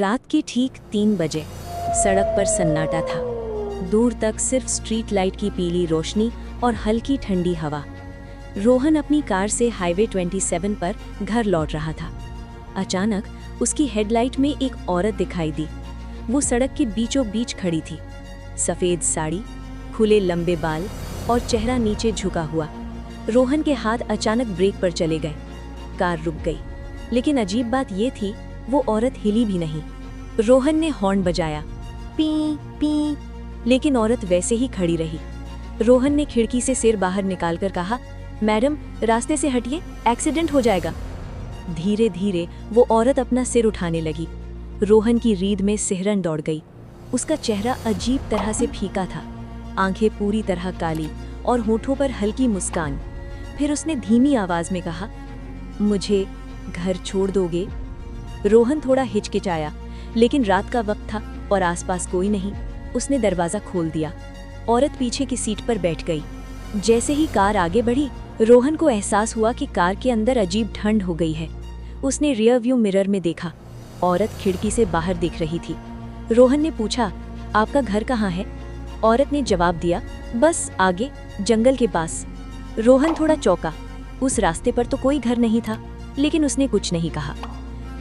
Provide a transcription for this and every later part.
रात के ठीक 3 बजे सड़क पर सन्नाटा था। दूर तक सिर्फ स्ट्रीट लाइट की पीली रोशनी और हल्की ठंडी हवा। रोहन अपनी कार से हाईवे 27 पर घर लौट रहा था। अचानक उसकी हेडलाइट में एक औरत दिखाई दी। वो सड़क के बीचों बीच खड़ी थी। सफ़ेद साड़ी, खुले लंबे बाल और चेहरा नीचे झुका हुआ। रोहन के हाथ अचानक ब्रेक पर चले गए। कार रुक गई, लेकिन अजीब बात ये थी, वो औरत हिली भी नहीं। रोहन ने हॉर्न बजाया, पी पी, लेकिन औरत वैसे ही खड़ी रही। रोहन ने खिड़की से सिर बाहर निकालकर कहा, मैडम रास्ते से हटिए, एक्सीडेंट हो जाएगा। धीरे धीरे वो औरत अपना सिर उठाने लगी। रोहन की रीढ़ में सिहरन दौड़ गई। उसका चेहरा अजीब तरह से फीका था, आंखें पूरी तरह काली और होठों पर हल्की मुस्कान। फिर उसने धीमी आवाज में कहा, मुझे घर छोड़ दोगे? रोहन थोड़ा हिचकिचाया, लेकिन रात का वक्त था और आसपास कोई नहीं। उसने दरवाजा खोल दिया। औरत पीछे की सीट पर बैठ गई। जैसे ही कार आगे बढ़ी, रोहन को एहसास हुआ कि कार के अंदर अजीब ठंड हो गई है। उसने रियर व्यू मिरर में देखा। औरत खिड़की से बाहर दिख रही थी। रोहन ने पूछा, आपका घर कहाँ है? औरत ने जवाब दिया, बस आगे, जंगल के पास। रोहन थोड़ा चौंका। उस रास्ते पर तो कोई घर नहीं था, लेकिन उसने कुछ नहीं कहा।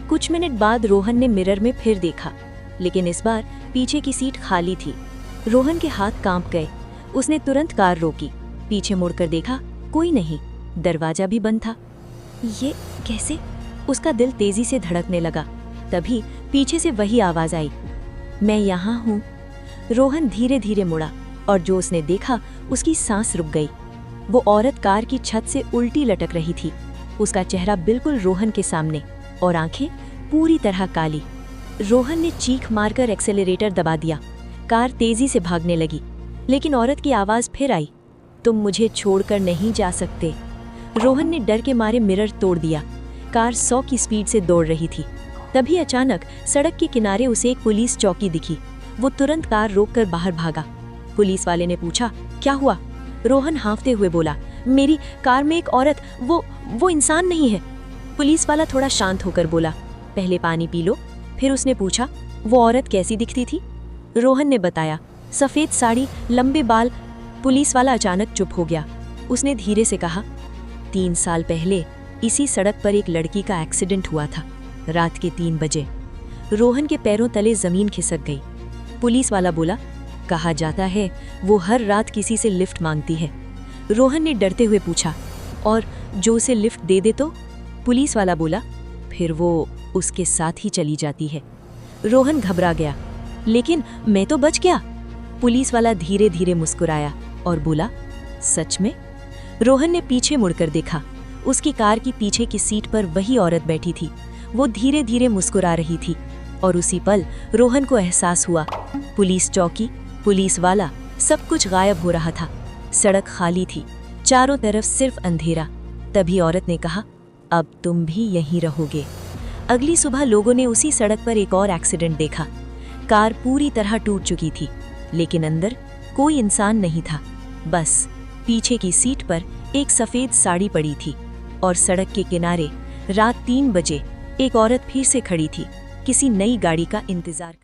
कुछ मिनट बाद रोहन ने मिरर में फिर देखा, लेकिन इस बार पीछे की सीट खाली थी। रोहन के हाथ कांप गए। उसने तुरंत कार रोकी। पीछे मुड़कर देखा, कोई नहीं, दरवाजा भी बंद था। ये कैसे? उसका दिल तेजी से धड़कने लगा। तभी पीछे से वही आवाज आई, मैं यहाँ हूँ। रोहन धीरे धीरे मुड़ा और जो उसने देखा, उसकी सांस रुक गई। वो औरत कार की छत से उल्टी लटक रही थी। उसका चेहरा बिल्कुल रोहन के सामने और आंखें पूरी तरह काली। रोहन ने चीख मारकर एक्सेलरेटर दबा दिया। कार तेजी से भागने लगी, लेकिन औरत की आवाज फिर आई, तुम मुझे छोड़कर नहीं जा सकते। रोहन ने डर के मारे मिरर तोड़ दिया। कार 100 की स्पीड से दौड़ रही थी। तभी अचानक सड़क के किनारे उसे एक पुलिस चौकी दिखी। वो तुरंत कार रोककर बाहर भागा। पुलिस वाले ने पूछा, क्या हुआ? रोहन हाँफते हुए बोला, मेरी कार में एक औरत, वो इंसान नहीं है। पुलिस वाला थोड़ा शांत होकर बोला, पहले पानी पी लो। फिर उसने पूछा, वो औरत कैसी दिखती थी? रोहन ने बताया, सफ़ेद साड़ी, लंबे बाल। पुलिस वाला अचानक चुप हो गया। उसने धीरे से कहा, 3 साल पहले इसी सड़क पर एक लड़की का एक्सीडेंट हुआ था, रात के 3 बजे। रोहन के पैरों तले जमीन खिसक गई। पुलिस वाला बोला, कहा जाता है वो हर रात किसी से लिफ्ट मांगती है। रोहन ने डरते हुए पूछा, और जो उसे लिफ्ट दे दे तो? पुलिस वाला बोला, फिर वो उसके साथ ही चली जाती है। रोहन घबरा गया, लेकिन मैं तो बच गया। पुलिस वाला धीरे धीरे मुस्कुराया और बोला, सच में? रोहन ने पीछे मुड़कर देखा। उसकी कार की पीछे की सीट पर वही औरत बैठी थी। वो धीरे धीरे मुस्कुरा रही थी और उसी पल रोहन को एहसास हुआ, पुलिस चौकी, पुलिस वाला, सब कुछ गायब हो रहा था। सड़क खाली थी, चारों तरफ सिर्फ अंधेरा। तभी औरत ने कहा, अब तुम भी यहीं रहोगे। अगली सुबह लोगों ने उसी सड़क पर एक और एक्सीडेंट देखा। कार पूरी तरह टूट चुकी थी, लेकिन अंदर कोई इंसान नहीं था। बस पीछे की सीट पर एक सफ़ेद साड़ी पड़ी थी और सड़क के किनारे रात 3 बजे एक औरत फिर से खड़ी थी, किसी नई गाड़ी का इंतजार कर।